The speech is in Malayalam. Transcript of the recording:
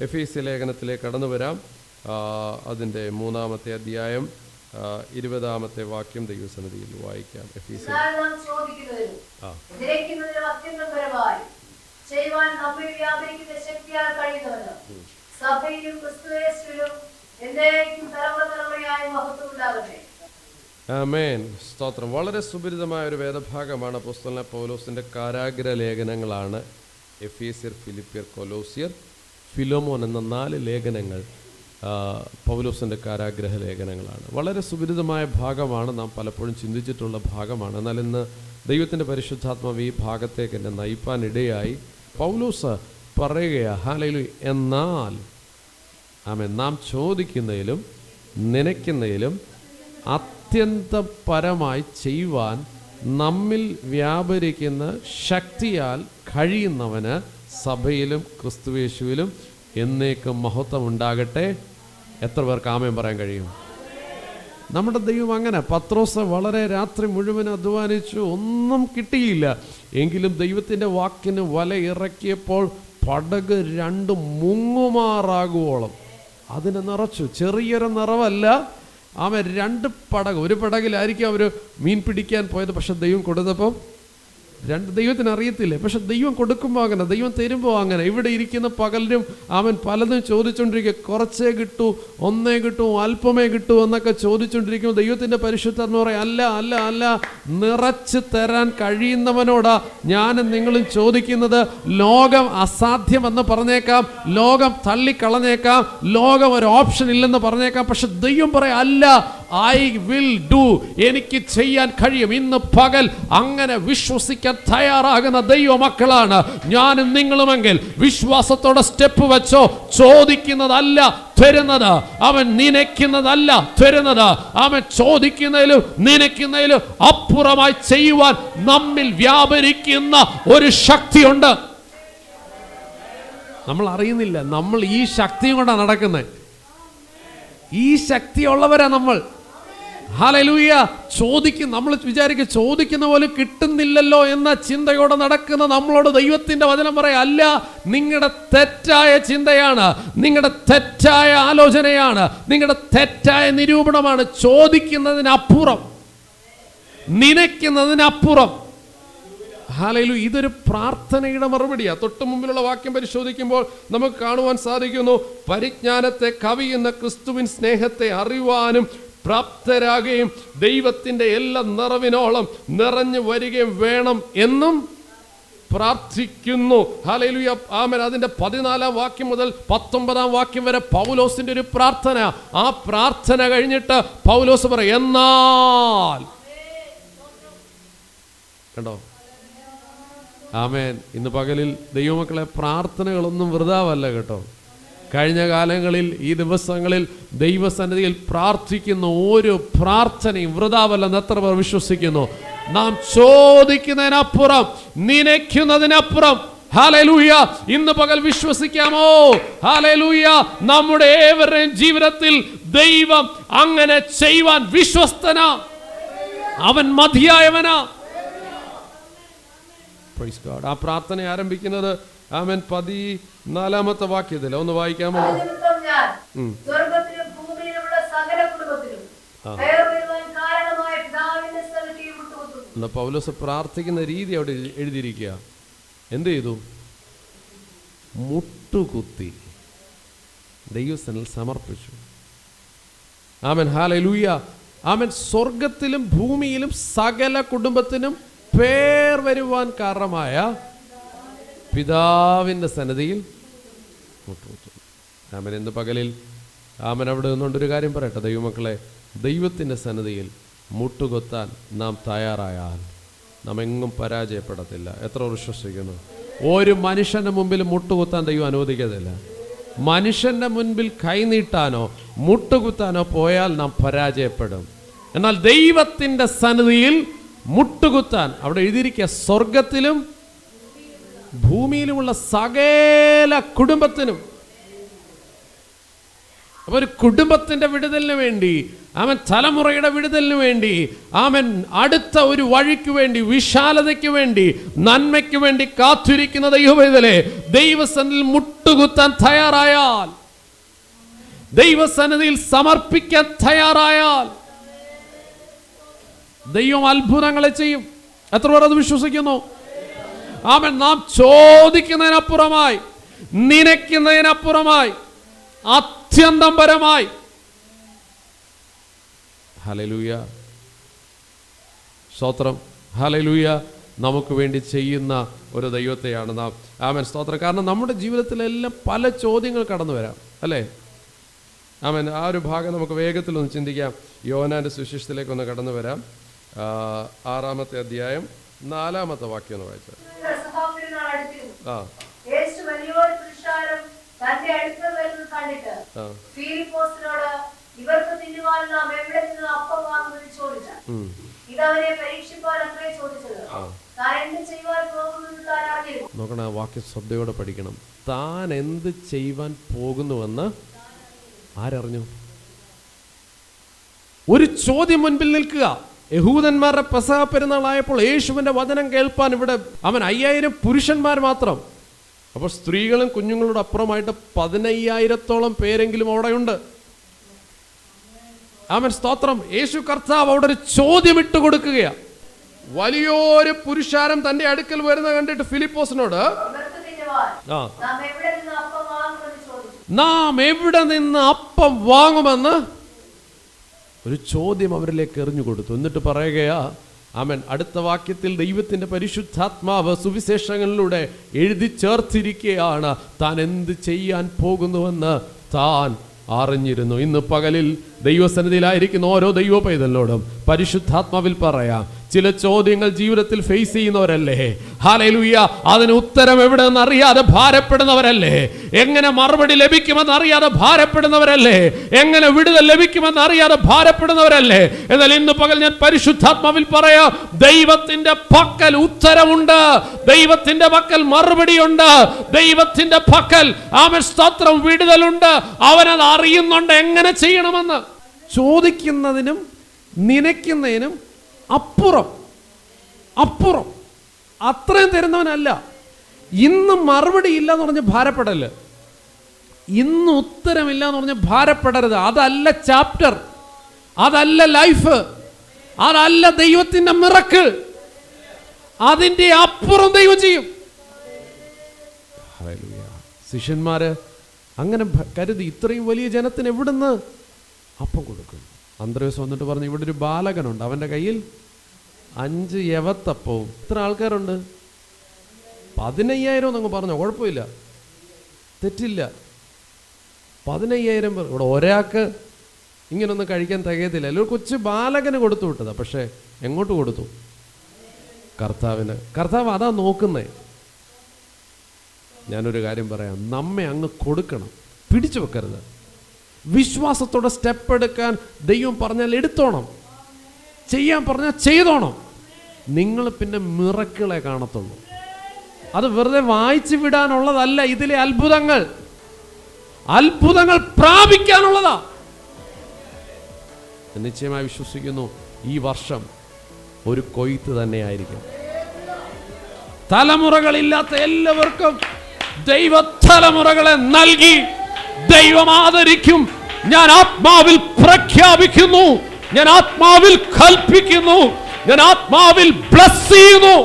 എഫേസ്യ ലേഖനത്തിലേക്ക് കടന്നു വരാം. അതിൻ്റെ 3-ാമത്തെ അധ്യായം 20-ാമത്തെ വാക്യം ദൈവസന്നിധിയിൽ വായിക്കാം. എഫേസ്യ ആമേൻ. സ്തോത്രം. വളരെ സുപരിതമായ ഒരു വേദഭാഗമാണ്. അപ്പോസ്തലനായ പൗലോസിൻ്റെ കാരാഗ്രഹ ലേഖനങ്ങളാണ് എഫേസ്യർ, ഫിലിപ്പിയർ, കൊലോസ്യർ, ഫിലോമോൻ എന്ന 4 ലേഖനങ്ങൾ പൗലോസിൻ്റെ കാരാഗ്രഹ ലേഖനങ്ങളാണ്. വളരെ സുപരിതമായ ഭാഗമാണ്, നാം പലപ്പോഴും ചിന്തിച്ചിട്ടുള്ള ഭാഗമാണ്. എന്നാൽ ഇന്ന് ദൈവത്തിൻ്റെ പരിശുദ്ധാത്മാവ് ഈ ഭാഗത്തേക്ക് എന്നെ നയിപ്പാനിടയായി. പൗലോസ് പറയുകയാ, ഹല്ലേലൂയ, എന്നാൽ ആമേൻ, നാം ചോദിക്കുന്നതിലും നനയ്ക്കുന്നതിലും അത്യന്തപരമായി ചെയ്യുവാൻ നമ്മിൽ വ്യാപരിക്കുന്ന ശക്തിയാൽ കഴിയുന്നവന് സഭയിലും ക്രിസ്തുയേശുവിലും എന്നേക്കും മഹത്വം ഉണ്ടാകട്ടെ. എത്ര പേർക്ക് ആമേൻ പറയാൻ കഴിയും? നമ്മുടെ ദൈവം അങ്ങനെ. പത്രോസ് വളരെ രാത്രി മുഴുവൻ അധ്വാനിച്ചു, ഒന്നും കിട്ടിയില്ല. എങ്കിലും ദൈവത്തിൻ്റെ വാക്കിന് വല ഇറക്കിയപ്പോൾ പടക് 2 മുങ്ങുമാറാകുവോളം അതിനെ നിറച്ചു. ചെറിയൊരു നിറവല്ല, അവൻ 2 പടക്. ഒരു പടകിലായിരിക്കും അവർ മീൻ പിടിക്കാൻ പോയത്, പക്ഷെ ദൈവം കൊടുത്തപ്പം 2 ദൈവത്തിന് അറിയത്തില്ലേ, പക്ഷെ ദൈവം കൊടുക്കുമ്പോൾ അങ്ങനെ, ദൈവം തരുമ്പോൾ അങ്ങനെ. ഇവിടെ ഇരിക്കുന്ന പകലിനും അവൻ പലതും ചോദിച്ചുകൊണ്ടിരിക്കുക. കുറച്ചേ കിട്ടൂ, ഒന്നേ കിട്ടൂ, അല്പമേ കിട്ടൂ എന്നൊക്കെ ചോദിച്ചുകൊണ്ടിരിക്കുമ്പോൾ ദൈവത്തിൻ്റെ പരിശുദ്ധാത്മാവ് പറയും, അല്ല അല്ല അല്ല, നിറച്ച് തരാൻ കഴിയുന്നവനോടാ ഞാനും നിങ്ങളും ചോദിക്കുന്നത്. ലോകം അസാധ്യമെന്ന് പറഞ്ഞേക്കാം, ലോകം തള്ളിക്കളഞ്ഞേക്കാം, ലോകം ഒരു ഓപ്ഷൻ ഇല്ലെന്ന് പറഞ്ഞേക്കാം, പക്ഷെ ദൈവം പറയാം, അല്ല, ഐ വിൽ ഡു, എനിക്ക് ചെയ്യാൻ കഴിയും. ഇന്ന് പകൽ അങ്ങനെ വിശ്വസിക്കാൻ തയ്യാറാകുന്ന ദൈവമക്കളാണ് ഞാനും നിങ്ങളുമെങ്കിൽ വിശ്വാസത്തോടെ സ്റ്റെപ്പ് വെച്ചോ. ചോദിക്കുന്നതല്ല തരുന്നത്, അവൻ നനയ്ക്കുന്നതല്ല തരുന്നത്. അവൻ ചോദിക്കുന്നതിലും നനയ്ക്കുന്നതിലും അപ്പുറമായി ചെയ്യുവാൻ നമ്മിൽ വ്യാപരിക്കുന്ന ഒരു ശക്തിയുണ്ട്. നമ്മൾ അറിയുന്നില്ല, നമ്മൾ ഈ ശക്തിയും കൊണ്ടാണ് നടക്കുന്നത്. ഈ ശക്തിയുള്ളവരാ നമ്മൾ. ഹല്ലേലൂയ. നമ്മൾ വിചാരിക്കും ചോദിക്കുന്ന പോലെ കിട്ടുന്നില്ലല്ലോ എന്ന ചിന്തയോടെ നടക്കുന്ന നമ്മളോട് ദൈവത്തിൻ്റെ വചനം പറയാം, അല്ല, നിങ്ങളുടെ തെറ്റായ ചിന്തയാണ്, നിങ്ങളുടെ തെറ്റായ ആലോചനയാണ്, നിങ്ങളുടെ തെറ്റായ നിരൂപണമാണ്. ചോദിക്കുന്നതിനപ്പുറം, നനയ്ക്കുന്നതിനപ്പുറം. ഹല്ലേലൂയ. ഇതൊരു പ്രാർത്ഥനയുടെ മറുപടിയാണ്. തൊട്ട് മുമ്പിലുള്ള വാക്യം പരിശോധിക്കുമ്പോൾ നമുക്ക് കാണുവാൻ സാധിക്കുന്നു, പരിജ്ഞാനത്തെ കവിയുന്ന ക്രിസ്തുവിൻ സ്നേഹത്തെ അറിയുവാനും പ്രാപ്തരാകുകയും ദൈവത്തിൻ്റെ എല്ലാ നിറവിനോളം നിറഞ്ഞു വരികയും വേണം എന്നും പ്രാർത്ഥിക്കുന്നു. ഹല്ലേലൂയ. ആമേൻ. അതിൻ്റെ 14-ാം വാക്യം മുതൽ 19-ാം വാക്യം വരെ പൗലോസിൻ്റെ ഒരു പ്രാർത്ഥന. ആ പ്രാർത്ഥന കഴിഞ്ഞിട്ട് പൗലോസ് പറയും, എന്നാൽ. കണ്ടോ? ആമേൻ. ഇന്ന് പകലിൽ ദൈവമക്കളെ, പ്രാർത്ഥനകളൊന്നും വൃഥാവല്ല കേട്ടോ. കഴിഞ്ഞ കാലങ്ങളിൽ, ഈ ദിവസങ്ങളിൽ ദൈവസന്നിധിയിൽ പ്രാർത്ഥിക്കുന്ന ഓരോ പ്രാർത്ഥനയും വൃഥാവല്ലെന്ന് എത്ര പേർ വിശ്വസിക്കുന്നു? നാം ചോദിക്കുന്നതിനപ്പുറം, നനയ്ക്കുന്നതിനപ്പുറം. ഹല്ലേലൂയ. ഇന്ന് പകൽ വിശ്വസിക്കാമോ? ഹല്ലേലൂയ. നമ്മുടെ ഏവരുടെയും ജീവിതത്തിൽ ദൈവം അങ്ങനെ ചെയ്യുവാൻ വിശ്വസ്തനാ, അവൻ മതിയായവനാ. Praise God. ആ പ്രാർത്ഥന ആരംഭിക്കുന്നത് ആമേൻ 14-ാമത്തെ വാക്യത്തിൽ. ഒന്ന് വായിക്കാമോ? പൗലോസ് പ്രാർത്ഥിക്കുന്ന രീതി അവിടെ എഴുതിയിരിക്കുക. എന്ത് ചെയ്തു? മുട്ടുകുത്തി ദൈവസന്നിധിയിൽ സമർപ്പിച്ചു. ആമേൻ. ഹല്ലേലൂയ. ആമേൻ. സ്വർഗത്തിലും ഭൂമിയിലും സകല കുടുംബത്തിനും പേർ വരുവാൻ കാരണമായ പിതാവിൻ്റെ സന്നിധിയിൽ മുട്ടുകുത്തുന്നു. ആമൻ. ഇന്ന് പകലിൽ ആമൻ അവിടെ നിന്നുകൊണ്ടൊരു കാര്യം പറയട്ടെ ദൈവമക്കളെ, ദൈവത്തിൻ്റെ സന്നിധിയിൽ മുട്ടുകുത്താൻ നാം തയ്യാറായാൽ നാം എങ്ങും പരാജയപ്പെടത്തില്ല. എത്ര വിശ്വസിക്കുന്നു? ഒരു മനുഷ്യൻ്റെ മുമ്പിൽ മുട്ടുകുത്താൻ ദൈവം അനുവദിക്കത്തില്ല. മനുഷ്യൻ്റെ മുൻപിൽ കൈനീട്ടാനോ മുട്ടുകുത്താനോ പോയാൽ നാം പരാജയപ്പെടും. എന്നാൽ ദൈവത്തിൻ്റെ സന്നിധിയിൽ മുട്ടുകുത്താൻ അവിടെ എഴുതിയിരിക്കുക, സ്വർഗത്തിലും ഭൂമിയിലുമുള്ള സകല കുടുംബത്തിനും. ഒരു കുടുംബത്തിന്റെ വിടുതലിന് വേണ്ടി, അവൻ തലമുറയുടെ വിടുതലിന് വേണ്ടി, അവൻ അടുത്ത ഒരു വഴിക്ക് വേണ്ടി, വിശാലതയ്ക്ക് വേണ്ടി, നന്മയ്ക്ക് വേണ്ടി കാത്തിരിക്കുന്ന ദൈവവേദലെ ദൈവസന്നിധിയിൽ മുട്ടുകുത്താൻ തയ്യാറായാൽ, ദൈവസന്നിധിയിൽ സമർപ്പിക്കാൻ തയ്യാറായാൽ ദൈവം അത്ഭുതങ്ങളെ ചെയ്യും. എത്ര പേർ അത് വിശ്വസിക്കുന്നു? അവൻ നാം ചോദിക്കുന്നതിനപ്പുറമായി, നനയ്ക്കുന്നതിനപ്പുറമായി, അത്യന്തം പരമായി. ഹല്ലേലൂയ, സ്തോത്രം, ഹല്ലേലൂയ. നമുക്ക് വേണ്ടി ചെയ്യുന്ന ഒരു ദൈവത്തെയാണ് നാം. ആമേൻ, സ്തോത്രം. കാരണം നമ്മുടെ ജീവിതത്തിലെല്ലാം പല ചോദ്യങ്ങൾ കടന്നു വരാം, അല്ലേ? ആമേൻ. ആ ഒരു ഭാഗം നമുക്ക് വേഗത്തിലൊന്ന് ചിന്തിക്കാം. യോഹന്നാന്റെ സുവിശേഷത്തിലേക്ക് കടന്നു വരാം. 6-ാമത്തെ അധ്യായം 4-ാമത്തെ വാക്യം ഒന്ന് വായിച്ചാൽ. നോക്കണം, ആ വാക്യം ശ്രദ്ധയോടെ പഠിക്കണം. താൻ എന്ത് ചെയ്യുവാൻ പോകുന്നുവെന്ന് ആരറിഞ്ഞു? ഒരു ചോദ്യം മുൻപിൽ നിൽക്കുക. യഹൂദന്മാരുടെ പെസഹ പെരുന്നാളായപ്പോൾ യേശുവിന്റെ വചനം കേൾപ്പാൻ ഇവിടെ അവൻ 5000 പുരുഷന്മാർ മാത്രം. അപ്പോൾ സ്ത്രീകളും കുഞ്ഞുങ്ങളോട് അപ്പുറമായിട്ട് 15,000-ഓളം പേരെങ്കിലും അവിടെയുണ്ട്. അവൻ, സ്തോത്രം. യേശു കർത്താവ് അവിടെ ഒരു ചോദ്യം ഇട്ട് കൊടുക്കുകയാണ്. വലിയൊരു പുരുഷാരം തന്റെ അടുക്കൽ വരുന്ന കണ്ടിട്ട് ഫിലിപ്പോസിനോട് നാം എവിടെ നിന്ന് അപ്പം വാങ്ങുമെന്ന് ഒരു ചോദ്യം അവരിലേക്ക് എറിഞ്ഞു കൊടുത്തു. എന്നിട്ട് പറയുകയാ, ആമേൻ, അടുത്ത വാക്യത്തിൽ ദൈവത്തിന്റെ പരിശുദ്ധാത്മാവ് സുവിശേഷങ്ങളിലൂടെ എഴുതി ചേർത്തിരിക്കുകയാണ്, താൻ എന്ത് ചെയ്യാൻ പോകുന്നുവെന്ന് താൻ അറിഞ്ഞിരുന്നു. ഇന്ന് പകലിൽ ദൈവസന്നിധിയിലായിരിക്കുന്ന ഓരോ ദൈവ പൈതലിനോടും പരിശുദ്ധാത്മാവിൽ പറയാം, ചില ചോദ്യങ്ങൾ ജീവിതത്തിൽ ഫേസ് ചെയ്യുന്നവരല്ലേ? ഹല്ലേലൂയ. അതിന് ഉത്തരം എവിടെ നിന്ന് അറിയാതെ ഭാരപ്പെടുന്നവരല്ലേ? എങ്ങനെ മറുപടി ലഭിക്കുമെന്ന് അറിയാതെ ഭാരപ്പെടുന്നവരല്ലേ? എങ്ങനെ വിടുതൽ ലഭിക്കുമെന്ന് അറിയാതെ ഭാരപ്പെടുന്നവരല്ലേ? എന്നാൽ ഇന്ന് പകൽ ഞാൻ പരിശുദ്ധാത്മാവിൽ പറയാം, ദൈവത്തിന്റെ പക്കൽ ഉത്തരമുണ്ട്, ദൈവത്തിന്റെ പക്കൽ മറുപടിയുണ്ട്, ദൈവത്തിന്റെ പക്കൽ ആമേൻ, സ്തോത്രം, വിടുതലുണ്ട്. അവനത് അറിയുന്നുണ്ട് എങ്ങനെ ചെയ്യണമെന്ന്. ചോദിക്കുന്നതിനും നനയ്ക്കുന്നതിനും അപ്പുറം അത്രയും തരുന്നവനല്ല. ഇന്ന് മറുപടി ഇല്ല എന്ന് പറഞ്ഞ് ഭാരപ്പെടല്, ഇന്ന് ഉത്തരമില്ല എന്ന് പറഞ്ഞ് ഭാരപ്പെടരുത്. അതല്ല ചാപ്റ്റർ, അതല്ല ലൈഫ്, അതല്ല ദൈവത്തിന്റെ മിറക്കിൾ. അതിന്റെ അപ്പുറം ദൈവം ചെയ്യും. ശിഷ്യന്മാര് അങ്ങനെ കരുതി, ഇത്രയും വലിയ ജനത്തിന് എവിടുന്ന് അപ്പം കൊടുക്കും? അന്ത്രയോസ് വന്നിട്ട് പറഞ്ഞു, ഇവിടെ ഒരു ബാലകനുണ്ട്, അവന്റെ കയ്യിൽ 5 യവത്തപ്പവും. ഇത്ര ആൾക്കാരുണ്ട്, 15,000 എന്നങ്ങ് പറഞ്ഞോ, കുഴപ്പമില്ല, തെറ്റില്ല. 15,000 പേർ. ഇവിടെ ഒരാൾക്ക് ഇങ്ങനൊന്നും കഴിക്കാൻ തികയത്തില്ല. അല്ലെങ്കിൽ കൊച്ചു ബാലകന് കൊടുത്തു വിട്ടതാ. പക്ഷെ എങ്ങോട്ട് കൊടുത്തു? കർത്താവിന്. കർത്താവ് അതാ നോക്കുന്നേ. ഞാനൊരു കാര്യം പറയാം, നമ്മെ അങ്ങ് കൊടുക്കണം, പിടിച്ചു വെക്കരുത്. വിശ്വാസത്തോടെ സ്റ്റെപ്പ് എടുക്കാൻ ദൈവം പറഞ്ഞാൽ എടുത്തോണം, ചെയ്യാൻ പറഞ്ഞാൽ ചെയ്തോണം. നിങ്ങൾ പിന്നെ മിറക്കിളെ കാണത്തുള്ളൂ. അത് വെറുതെ വായിച്ചു വിടാനുള്ളതല്ല. ഇതിലെ അത്ഭുതങ്ങൾ പ്രാപിക്കാനുള്ളതാ. നിശ്ചയമായി വിശ്വസിക്കുന്നു, ഈ വർഷം ഒരു കൊയ്ത്ത് തന്നെയായിരിക്കും. തലമുറകളില്ലാത്ത എല്ലാവർക്കും ദൈവ തലമുറകളെ നൽകി ദൈവം ആദരിക്കും. ഞാൻ ആത്മാവിൽ പ്രഖ്യാപിക്കുന്നു, ഞാൻ ആത്മാവിൽ കൽപ്പിക്കുന്നു, ഞാൻ ആത്മാവിൽ ബ്ലസ് ചെയ്യുന്നു.